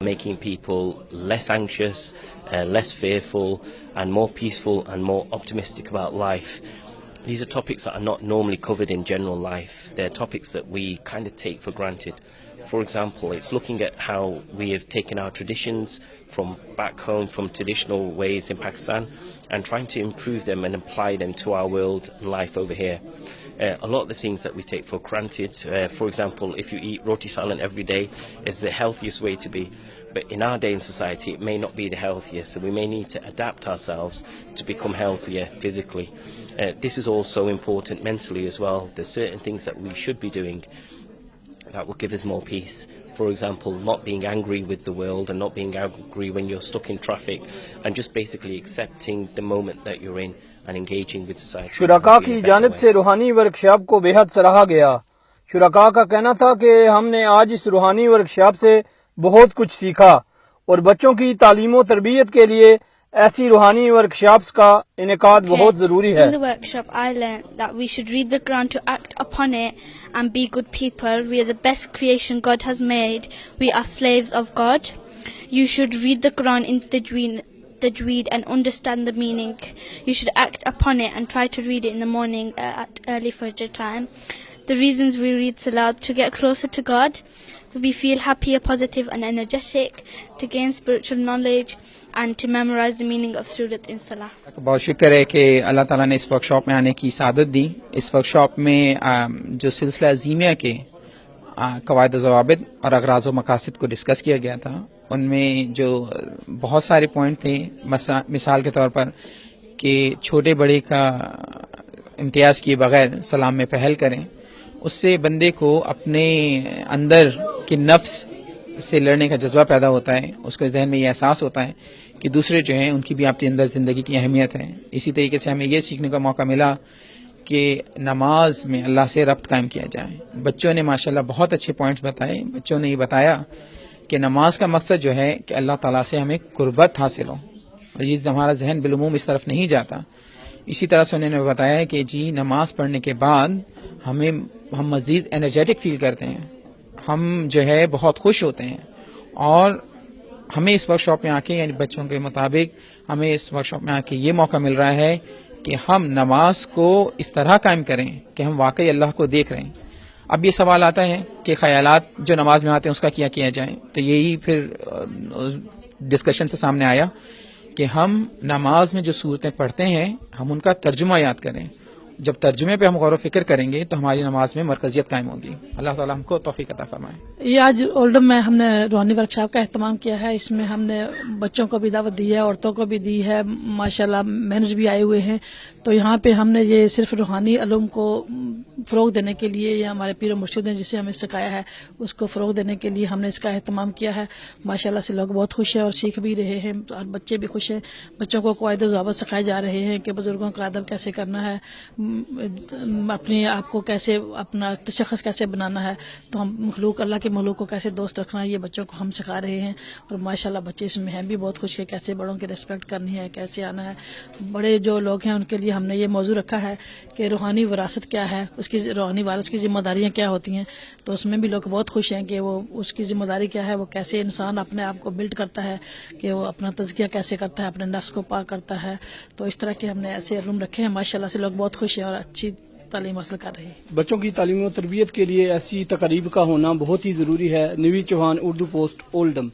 making people less anxious, less fearful, and more peaceful and more optimistic about life. These are topics that are not normally covered in general life. They're topics that we kind of take for granted. For example, it's looking at how we have taken our traditions from back home, from traditional ways in Pakistan, and trying to improve them and apply them to our world life over here. A lot of the things that we take for granted, for example, if you eat roti salan every day, is the healthiest way to be. But in our day in society, it may not be the healthiest, so we may need to adapt ourselves to become healthier physically. This is also important mentally as well. There's certain things that we should be doing that will give us more peace. For example, not being angry with the world and not being angry when you're stuck in traffic, and just basically accepting the moment that you're in and engaging with society. شرکا کی جانب سے روحانی workshop کو بے حد سراہا گیا. شرکا کا کہنا تھا کہ ہم نے آج اس روحانی ورکشاپ سے بہت کچھ سیکھا اور بچوں کی تعلیم و تربیت کے لیے ایسی روحانی ورکشاپس کا انعقاد بہت ضروری ہے. In the workshop I learned that we should read the Quran to act upon it and be good people. We are the best creation God has made. We are slaves of God. You should read the Quran in tajweed and understand the meaning. You should act upon it and try to read it in the morning at early Fajr time. The reasons we read Salat: to get closer to God, we feel happier, positive and energetic, to gain spiritual knowledge and to memorize the meaning of Surat in Salah. بہت شکر ہے کہ اللہ تعالیٰ نے اس workshop میں آنے کی سعادت دی. اس ورکشاپ میں جو سلسلہ عظیمیہ کے قواعد و ضوابط اور اغراض و مقاصد کو ڈسکس کیا گیا تھا، ان میں جو بہت سارے پوائنٹ تھے، مثال کے طور پر کہ چھوٹے بڑے کا امتیاز کیے بغیر سلام میں پہل کریں، اس سے بندے کو اپنے اندر کے نفس سے لڑنے کا جذبہ پیدا ہوتا ہے. اس کے ذہن میں یہ احساس ہوتا ہے کہ دوسرے جو ہیں ان کی بھی آپ کے اندر زندگی کی اہمیت ہے. اسی طریقے سے ہمیں یہ سیکھنے کا موقع ملا کہ نماز میں اللہ سے ربط قائم کیا جائے. بچوں نے ماشاءاللہ بہت اچھے پوائنٹس بتائے. بچوں نے یہ بتایا کہ نماز کا مقصد جو ہے کہ اللہ تعالیٰ سے ہمیں قربت حاصل ہو، اور یہ ہمارا ذہن بالعموم اس طرف نہیں جاتا. اسی طرح سے انہوں نے بتایا کہ جی نماز پڑھنے کے بعد ہم مزید انرجیٹک فیل کرتے ہیں، ہم جو ہے بہت خوش ہوتے ہیں. اور ہمیں اس ورکشاپ میں آ کے، یعنی بچوں کے مطابق ہمیں اس ورکشاپ میں آ کے یہ موقع مل رہا ہے کہ ہم نماز کو اس طرح قائم کریں کہ ہم واقعی اللہ کو دیکھ رہے ہیں. اب یہ سوال آتا ہے کہ خیالات جو نماز میں آتے ہیں اس کا کیا جائے. تو یہی پھر ڈسکشن سے سامنے آیا کہ ہم نماز میں جو صورتیں پڑھتے ہیں ہم ان کا ترجمہ یاد کریں. جب ترجمے پہ ہم غور و فکر کریں گے تو ہماری نماز میں مرکزیت قائم ہوگی. اللہ تعالیٰ ہم کو توفیق عطا فرمائے. یہ آج اولڈم میں ہم نے روحانی ورکشاپ کا اہتمام کیا ہے. اس میں ہم نے بچوں کو بھی دعوت دی ہے، عورتوں کو بھی دی ہے، ماشاءاللہ مینز بھی آئے ہوئے ہیں. تو یہاں پہ ہم نے یہ صرف روحانی علوم کو فروغ دینے کے لیے، یہ ہمارے پیر و مرشد نے جسے ہمیں سکھایا ہے اس کو فروغ دینے کے لیے ہم نے اس کا اہتمام کیا ہے. ماشاءاللہ سے لوگ بہت خوش ہیں اور سیکھ بھی رہے ہیں اور بچے بھی خوش ہیں. بچوں کو قواعد و ضوابط سکھائے جا رہے ہیں کہ بزرگوں کا ادب کیسے کرنا ہے، اپنے آپ کو کیسے، اپنا تشخص کیسے بنانا ہے، تو ہم اللہ کے مخلوق کو کیسے دوست رکھنا ہے، یہ بچوں کو ہم سکھا رہے ہیں. اور ماشاءاللہ بچے اس میں ہیں بھی بہت خوش کہ کیسے بڑوں کی ریسپیکٹ کرنی ہے، کیسے آنا ہے. بڑے جو لوگ ہیں ان کے لیے ہم نے یہ موضوع رکھا ہے کہ روحانی وراثت کیا ہے، اس کی روحانی وارث کی ذمہ داریاں کیا ہوتی ہیں. تو اس میں بھی لوگ بہت خوش ہیں کہ وہ اس کی ذمہ داری کیا ہے، وہ کیسے انسان اپنے آپ کو بلڈ کرتا ہے، کہ وہ اپنا تزکیہ کیسے کرتا ہے، اپنے نفس کو پاک کرتا ہے. تو اس طرح کے ہم نے ایسے علوم رکھے ہیں. ماشاءاللہ سے لوگ بہت خوش ہیں اور اچھی تعلیم حاصل کر رہے ہیں. بچوں کی تعلیم و تربیت کے لیے ایسی تقریب کا ہونا بہت ہی ضروری ہے. نوید چوہان، اردو پوسٹ، اولڈم.